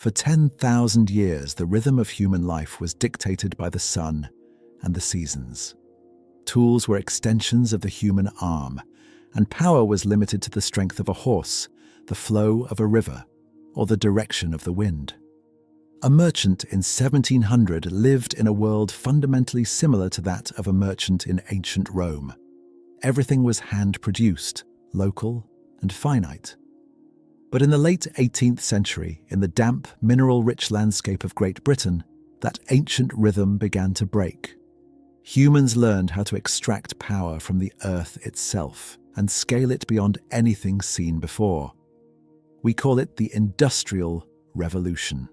For 10,000 years, the rhythm of human life was dictated by the sun and the seasons. Tools were extensions of the human arm, and power was limited to the strength of a horse, the flow of a river, or the direction of the wind. A merchant in 1700 lived in a world fundamentally similar to that of a merchant in ancient Rome. Everything was hand-produced, local, and finite. But in the late 18th century, in the damp, mineral-rich landscape of Great Britain, that ancient rhythm began to break. Humans learned how to extract power from the earth itself and scale it beyond anything seen before. We call it the Industrial Revolution.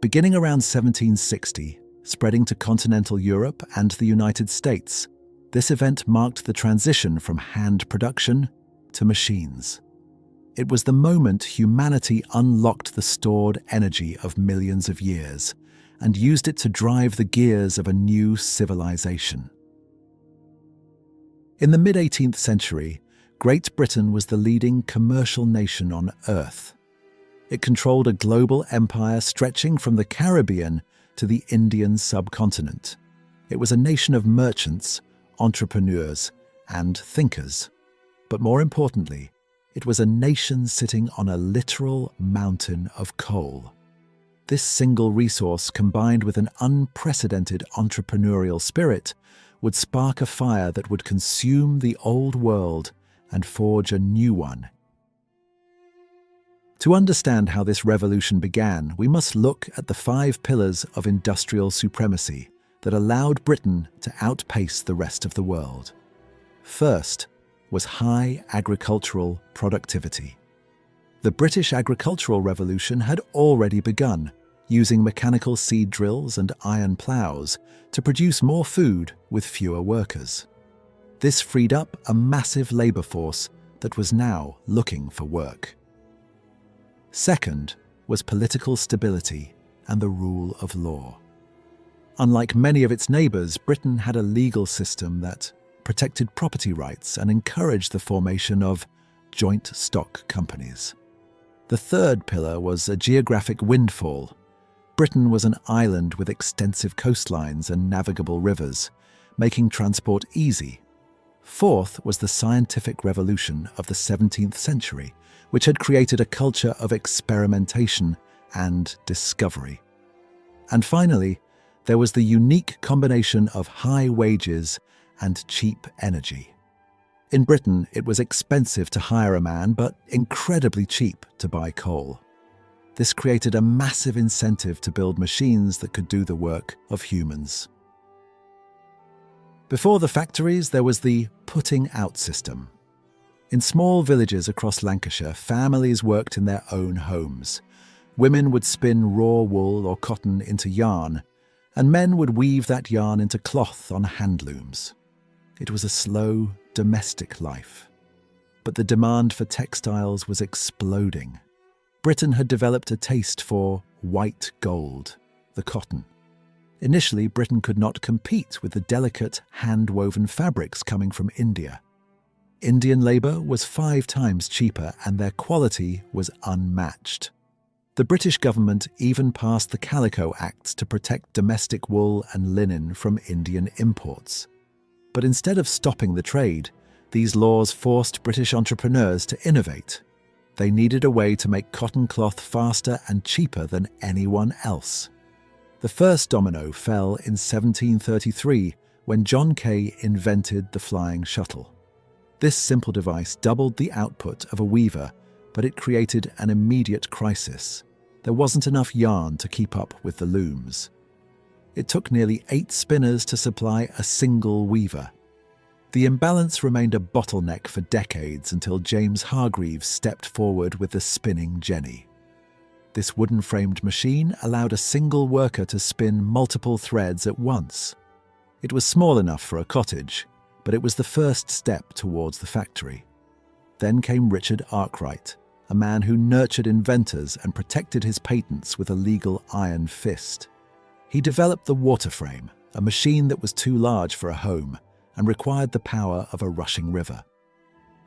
Beginning around 1760, spreading to continental Europe and the United States, this event marked the transition from hand production to machines. It was the moment humanity unlocked the stored energy of millions of years and used it to drive the gears of a new civilization. In the mid-18th century, Great Britain was the leading commercial nation on Earth. It controlled a global empire stretching from the Caribbean to the Indian subcontinent. It was a nation of merchants, entrepreneurs, and thinkers. But more importantly, it was a nation sitting on a literal mountain of coal. This single resource, combined with an unprecedented entrepreneurial spirit, would spark a fire that would consume the old world and forge a new one. To understand how this revolution began, we must look at the 5 pillars of industrial supremacy that allowed Britain to outpace the rest of the world. First was high agricultural productivity. The British agricultural revolution had already begun, using mechanical seed drills and iron ploughs to produce more food with fewer workers. This freed up a massive labour force that was now looking for work. Second was political stability and the rule of law. Unlike many of its neighbours, Britain had a legal system that protected property rights and encouraged the formation of joint stock companies. The third pillar was a geographic windfall. Britain was an island with extensive coastlines and navigable rivers, making transport easy. Fourth was the scientific revolution of the 17th century, which had created a culture of experimentation and discovery. And finally, there was the unique combination of high wages and cheap energy. In Britain, it was expensive to hire a man, but incredibly cheap to buy coal. This created a massive incentive to build machines that could do the work of humans. Before the factories, there was the putting out system. In small villages across Lancashire, families worked in their own homes. Women would spin raw wool or cotton into yarn, and men would weave that yarn into cloth on hand looms. It was a slow, domestic life. But the demand for textiles was exploding. Britain had developed a taste for white gold, the cotton. Initially, Britain could not compete with the delicate, hand-woven fabrics coming from India. Indian labour was 5 times cheaper and their quality was unmatched. The British government even passed the Calico Acts to protect domestic wool and linen from Indian imports. But instead of stopping the trade, these laws forced British entrepreneurs to innovate. They needed a way to make cotton cloth faster and cheaper than anyone else. The first domino fell in 1733 when John Kay invented the flying shuttle. This simple device doubled the output of a weaver, but it created an immediate crisis. There wasn't enough yarn to keep up with the looms. It took nearly 8 spinners to supply a single weaver. The imbalance remained a bottleneck for decades until James Hargreaves stepped forward with the spinning jenny. This wooden-framed machine allowed a single worker to spin multiple threads at once. It was small enough for a cottage, but it was the first step towards the factory. Then came Richard Arkwright, a man who nurtured inventors and protected his patents with a legal iron fist. He developed the waterframe, a machine that was too large for a home and required the power of a rushing river.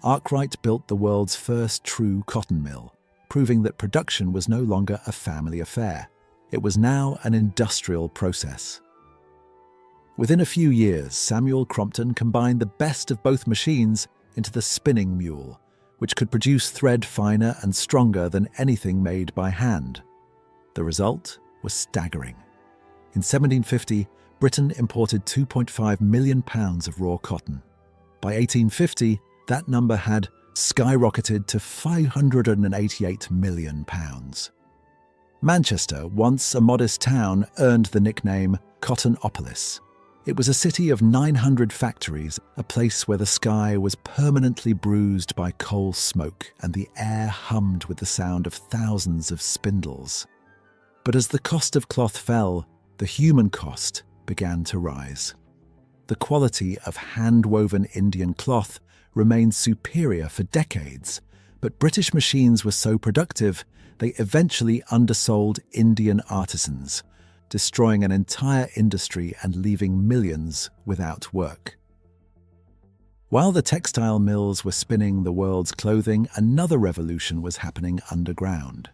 Arkwright built the world's first true cotton mill, proving that production was no longer a family affair. It was now an industrial process. Within a few years, Samuel Crompton combined the best of both machines into the spinning mule, which could produce thread finer and stronger than anything made by hand. The result was staggering. In 1750, Britain imported 2.5 million pounds of raw cotton. By 1850, that number had skyrocketed to 588 million pounds. Manchester, once a modest town, earned the nickname Cottonopolis. It was a city of 900 factories, a place where the sky was permanently bruised by coal smoke and the air hummed with the sound of thousands of spindles. But as the cost of cloth fell, the human cost began to rise. The quality of hand-woven Indian cloth remained superior for decades, but British machines were so productive they eventually undersold Indian artisans, destroying an entire industry and leaving millions without work. While the textile mills were spinning the world's clothing, another revolution was happening underground.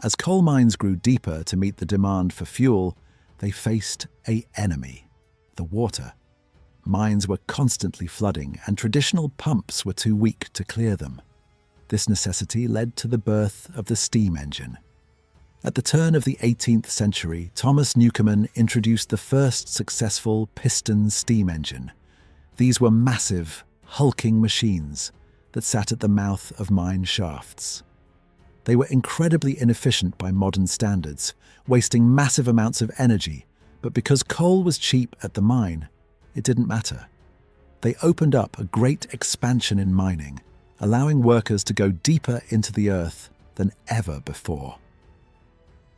As coal mines grew deeper to meet the demand for fuel, they faced an enemy: the water. Mines were constantly flooding, and traditional pumps were too weak to clear them. This necessity led to the birth of the steam engine. At the turn of the 18th century, Thomas Newcomen introduced the first successful piston steam engine. These were massive, hulking machines that sat at the mouth of mine shafts. They were incredibly inefficient by modern standards, wasting massive amounts of energy, but because coal was cheap at the mine, it didn't matter. They opened up a great expansion in mining, allowing workers to go deeper into the earth than ever before.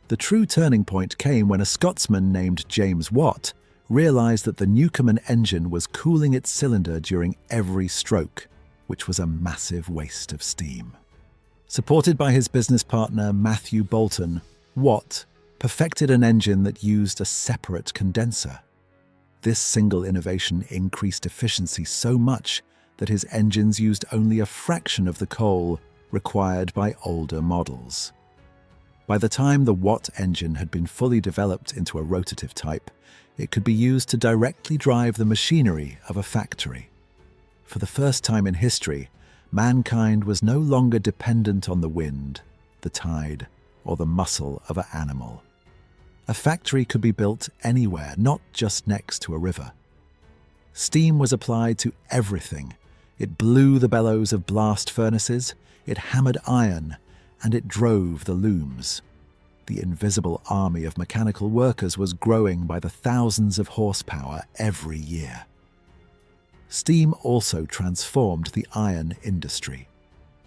The true turning point came when a Scotsman named James Watt realized that the Newcomen engine was cooling its cylinder during every stroke, which was a massive waste of steam. Supported by his business partner Matthew Boulton, Watt perfected an engine that used a separate condenser. This single innovation increased efficiency so much that his engines used only a fraction of the coal required by older models. By the time the Watt engine had been fully developed into a rotative type, it could be used to directly drive the machinery of a factory. For the first time in history, mankind was no longer dependent on the wind, the tide, or the muscle of an animal. A factory could be built anywhere, not just next to a river. Steam was applied to everything. It blew the bellows of blast furnaces, it hammered iron, and it drove the looms. The invisible army of mechanical workers was growing by the thousands of horsepower every year. Steam also transformed the iron industry.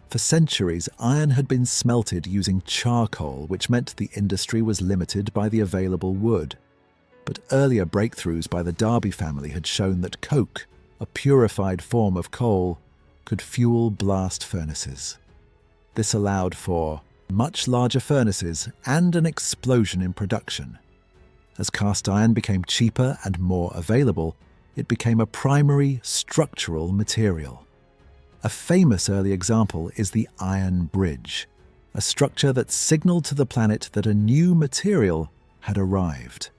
For centuries, iron had been smelted using charcoal, which meant the industry was limited by the available wood. But earlier breakthroughs by the Derby family had shown that coke, a purified form of coal, could fuel blast furnaces. This allowed for much larger furnaces and an explosion in production. As cast iron became cheaper and more available, it became a primary structural material. A famous early example is the Iron Bridge, a structure that signaled to the planet that a new material had arrived.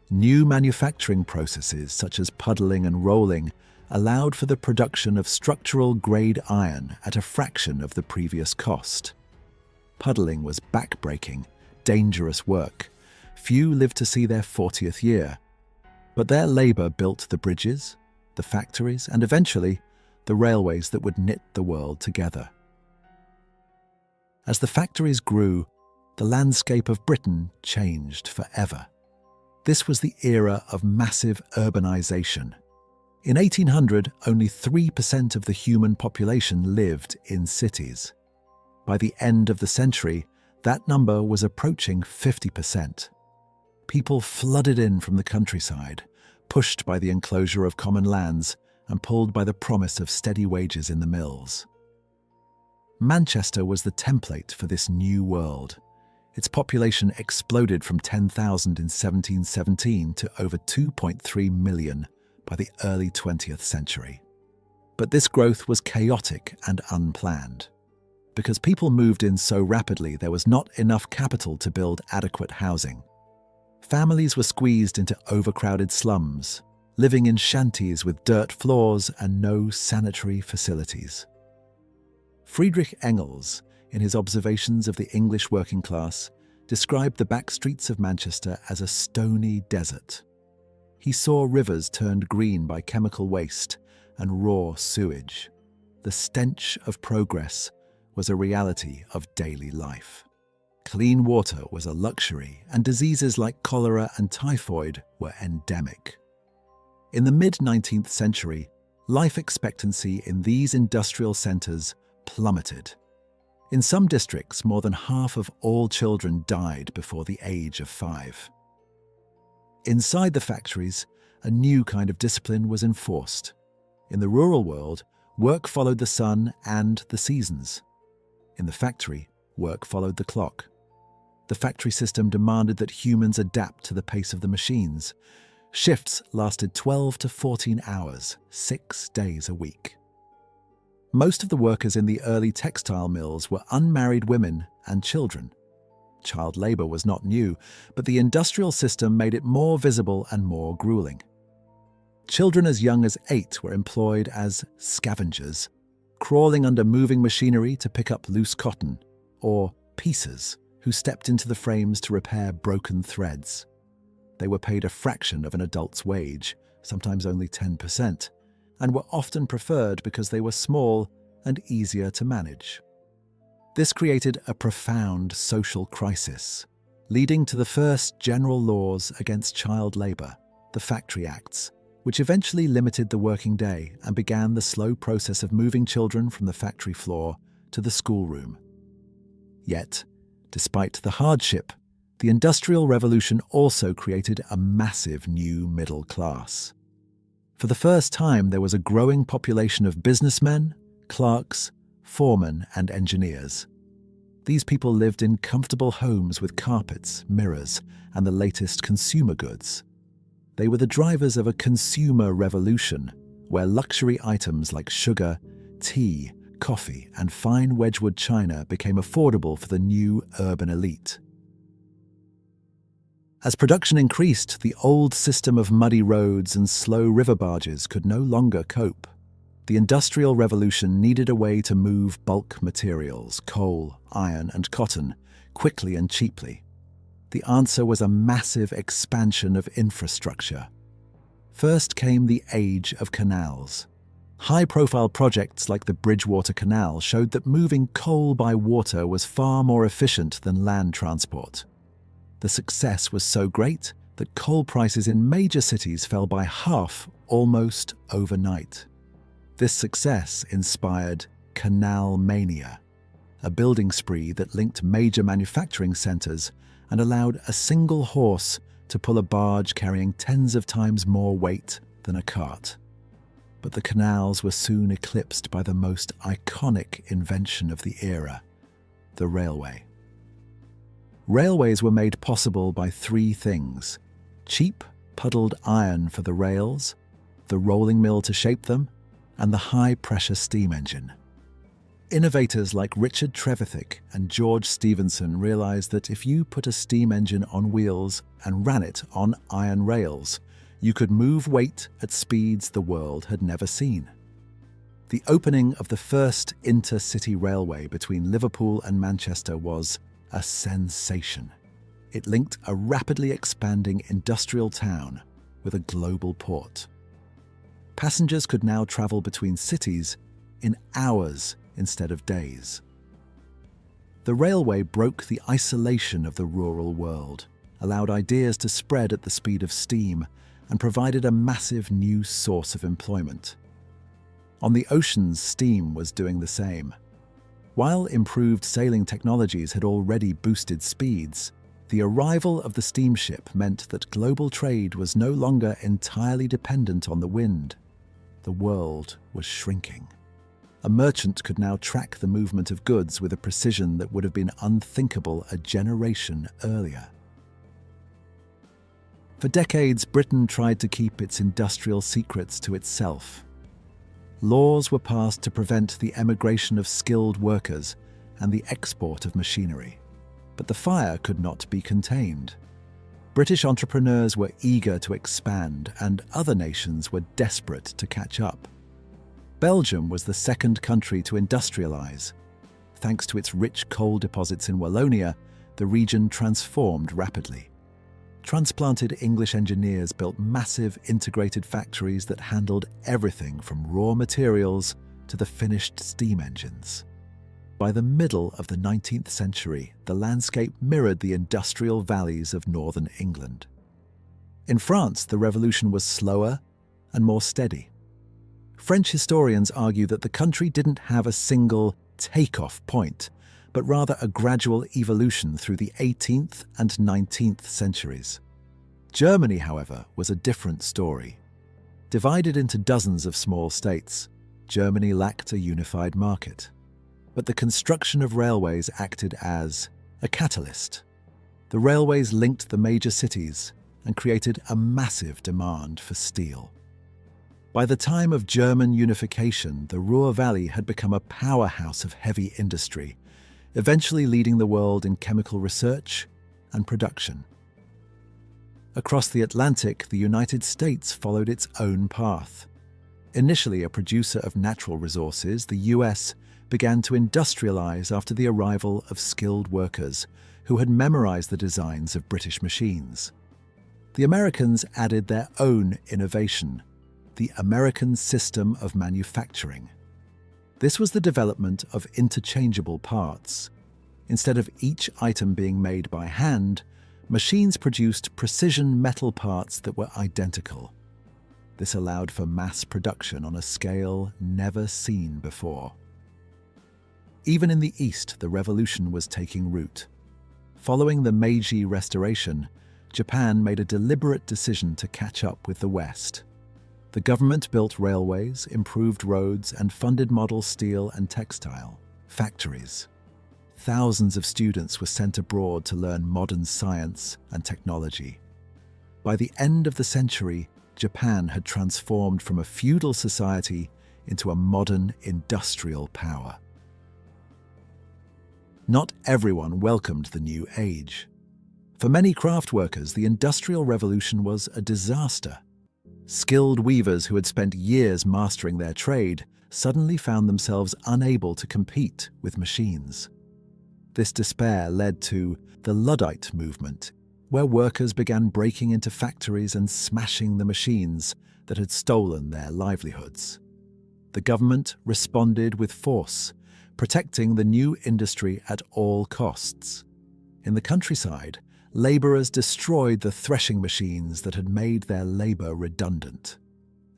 New manufacturing processes such as puddling and rolling allowed for the production of structural-grade iron at a fraction of the previous cost. Puddling was back-breaking, dangerous work. Few lived to see their 40th year. But their labour built the bridges, the factories, and eventually the railways that would knit the world together. As the factories grew, the landscape of Britain changed forever. This was the era of massive urbanisation. In 1800, only 3% of the human population lived in cities. By the end of the century, that number was approaching 50%. People flooded in from the countryside, pushed by the enclosure of common lands and pulled by the promise of steady wages in the mills. Manchester was the template for this new world. Its population exploded from 10,000 in 1717 to over 2.3 million by the early 20th century. But this growth was chaotic and unplanned. because people moved in so rapidly there was not enough capital to build adequate housing. Families were squeezed into overcrowded slums, living in shanties with dirt floors and no sanitary facilities. Friedrich Engels, in his observations of the English working class, described the back streets of Manchester as a stony desert. He saw rivers turned green by chemical waste and raw sewage. The stench of progress was a reality of daily life. Clean water was a luxury, and diseases like cholera and typhoid were endemic. In the mid-19th century, life expectancy in these industrial centres plummeted. In some districts, more than half of all children died before the age of 5. Inside the factories, a new kind of discipline was enforced. In the rural world, work followed the sun and the seasons. In the factory, work followed the clock. The factory system demanded that humans adapt to the pace of the machines. Shifts lasted 12 to 14 hours, 6 days a week. Most of the workers in the early textile mills were unmarried women and children. Child labor was not new, but the industrial system made it more visible and more grueling. Children as young as 8 were employed as scavengers, crawling under moving machinery to pick up loose cotton, or piecers who stepped into the frames to repair broken threads. They were paid a fraction of an adult's wage, sometimes only 10%, and were often preferred because they were small and easier to manage. This created a profound social crisis, leading to the first general laws against child labor, the Factory Acts, which eventually limited the working day and began the slow process of moving children from the factory floor to the schoolroom. Yet, despite the hardship, the Industrial Revolution also created a massive new middle class. For the first time, there was a growing population of businessmen, clerks, foremen, and engineers. These people lived in comfortable homes with carpets, mirrors, and the latest consumer goods. They were the drivers of a consumer revolution, where luxury items like sugar, tea, coffee, and fine Wedgwood china became affordable for the new urban elite. As production increased, the old system of muddy roads and slow river barges could no longer cope. The Industrial Revolution needed a way to move bulk materials, coal, iron, and cotton, quickly and cheaply. The answer was a massive expansion of infrastructure. First came the age of canals. High-profile projects like the Bridgewater Canal showed that moving coal by water was far more efficient than land transport. The success was so great that coal prices in major cities fell by half almost overnight. This success inspired Canal Mania, a building spree that linked major manufacturing centers and allowed a single horse to pull a barge carrying tens of times more weight than a cart. But the canals were soon eclipsed by the most iconic invention of the era, the railway. Railways were made possible by 3 things: cheap, puddled iron for the rails, the rolling mill to shape them, and the high-pressure steam engine. Innovators like Richard Trevithick and George Stephenson realized that if you put a steam engine on wheels and ran it on iron rails, you could move weight at speeds the world had never seen. The opening of the first intercity railway between Liverpool and Manchester was a sensation. It linked a rapidly expanding industrial town with a global port. Passengers could now travel between cities in hours instead of days. The railway broke the isolation of the rural world, allowed ideas to spread at the speed of steam, and provided a massive new source of employment. On the oceans, steam was doing the same. While improved sailing technologies had already boosted speeds, the arrival of the steamship meant that global trade was no longer entirely dependent on the wind. The world was shrinking. A merchant could now track the movement of goods with a precision that would have been unthinkable a generation earlier. For decades, Britain tried to keep its industrial secrets to itself. Laws were passed to prevent the emigration of skilled workers, and the export of machinery. But the fire could not be contained. British entrepreneurs were eager to expand, and other nations were desperate to catch up. Belgium was the second country to industrialize. Thanks to its rich coal deposits in Wallonia, the region transformed rapidly. Transplanted English engineers built massive integrated factories that handled everything from raw materials to the finished steam engines. By the middle of the 19th century, the landscape mirrored the industrial valleys of northern England. In France, the revolution was slower and more steady. French historians argue that the country didn't have a single take-off point, but rather a gradual evolution through the 18th and 19th centuries. Germany, however, was a different story. Divided into dozens of small states, Germany lacked a unified market. But the construction of railways acted as a catalyst. The railways linked the major cities and created a massive demand for steel. By the time of German unification, the Ruhr Valley had become a powerhouse of heavy industry, eventually leading the world in chemical research and production. Across the Atlantic, the United States followed its own path. Initially a producer of natural resources, the US began to industrialize after the arrival of skilled workers who had memorized the designs of British machines. The Americans added their own innovation, the American system of manufacturing. This was the development of interchangeable parts. Instead of each item being made by hand, machines produced precision metal parts that were identical. This allowed for mass production on a scale never seen before. Even in the East, the revolution was taking root. Following the Meiji Restoration, Japan made a deliberate decision to catch up with the West. The government built railways, improved roads, and funded model steel and textile factories. Thousands of students were sent abroad to learn modern science and technology. By the end of the century, Japan had transformed from a feudal society into a modern industrial power. Not everyone welcomed the new age. For many craft workers, the Industrial Revolution was a disaster. Skilled weavers who had spent years mastering their trade suddenly found themselves unable to compete with machines. This despair led to the Luddite movement, where workers began breaking into factories and smashing the machines that had stolen their livelihoods. The government responded with force, protecting the new industry at all costs. In the countryside, labourers destroyed the threshing machines that had made their labour redundant.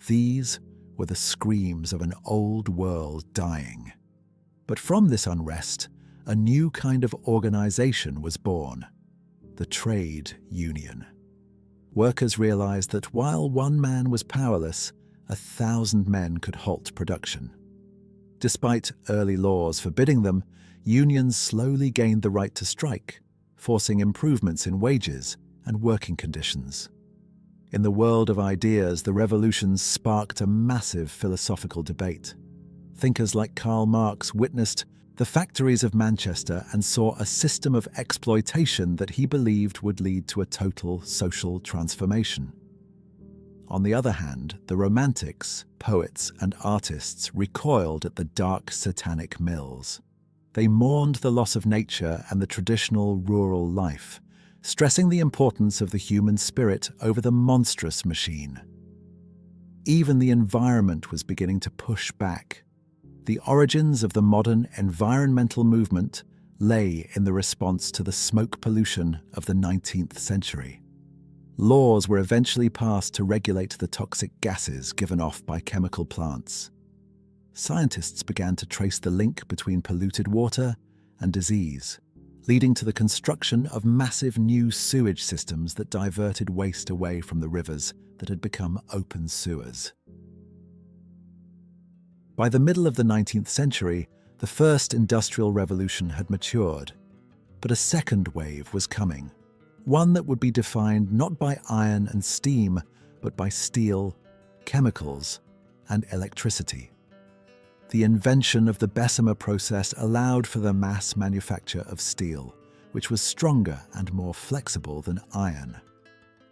These were the screams of an old world dying. But from this unrest, a new kind of organisation was born: the trade union. Workers realised that while one man was powerless, 1,000 men could halt production. Despite early laws forbidding them, unions slowly gained the right to strike, forcing improvements in wages and working conditions. In the world of ideas, the revolution sparked a massive philosophical debate. Thinkers like Karl Marx witnessed the factories of Manchester and saw a system of exploitation that he believed would lead to a total social transformation. On the other hand, the Romantics, poets, and artists recoiled at the dark satanic mills. They mourned the loss of nature and the traditional rural life, stressing the importance of the human spirit over the monstrous machine. Even the environment was beginning to push back. The origins of the modern environmental movement lay in the response to the smoke pollution of the 19th century. Laws were eventually passed to regulate the toxic gases given off by chemical plants. Scientists began to trace the link between polluted water and disease, leading to the construction of massive new sewage systems that diverted waste away from the rivers that had become open sewers. By the middle of the 19th century, the first industrial revolution had matured, but a second wave was coming. One that would be defined not by iron and steam, but by steel, chemicals, and electricity. The invention of the Bessemer process allowed for the mass manufacture of steel, which was stronger and more flexible than iron.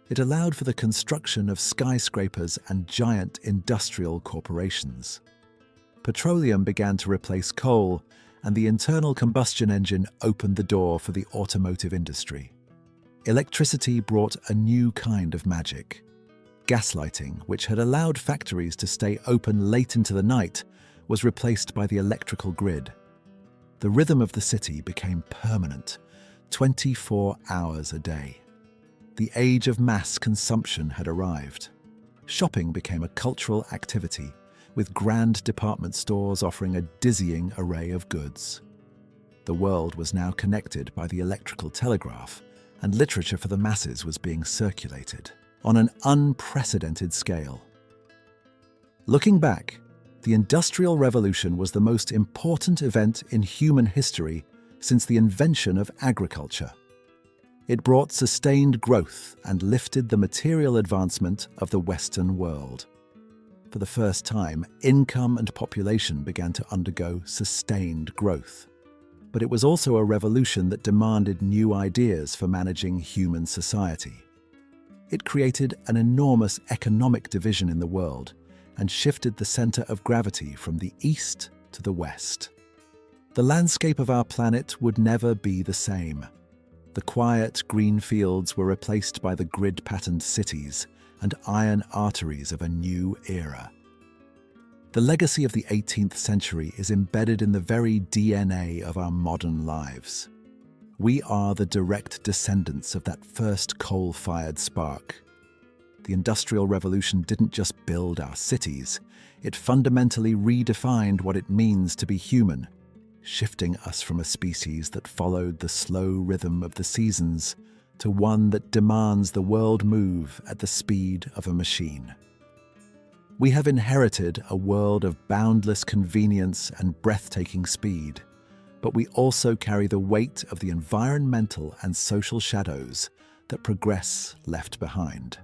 It allowed for the construction of skyscrapers and giant industrial corporations. Petroleum began to replace coal, and the internal combustion engine opened the door for the automotive industry. Electricity brought a new kind of magic. Gaslighting, which had allowed factories to stay open late into the night, was replaced by the electrical grid. The rhythm of the city became permanent, 24 hours a day. The age of mass consumption had arrived. Shopping became a cultural activity, with grand department stores offering a dizzying array of goods. The world was now connected by the electrical telegraph, and literature for the masses was being circulated on an unprecedented scale. Looking back, the Industrial Revolution was the most important event in human history since the invention of agriculture. It brought sustained growth and lifted the material advancement of the Western world. For the first time, income and population began to undergo sustained growth. But it was also a revolution that demanded new ideas for managing human society. It created an enormous economic division in the world and shifted the center of gravity from the east to the west. The landscape of our planet would never be the same. The quiet green fields were replaced by the grid-patterned cities and iron arteries of a new era. The legacy of the 18th century is embedded in the very DNA of our modern lives. We are the direct descendants of that first coal-fired spark. The Industrial Revolution didn't just build our cities, it fundamentally redefined what it means to be human, shifting us from a species that followed the slow rhythm of the seasons to one that demands the world move at the speed of a machine. We have inherited a world of boundless convenience and breathtaking speed, but we also carry the weight of the environmental and social shadows that progress left behind.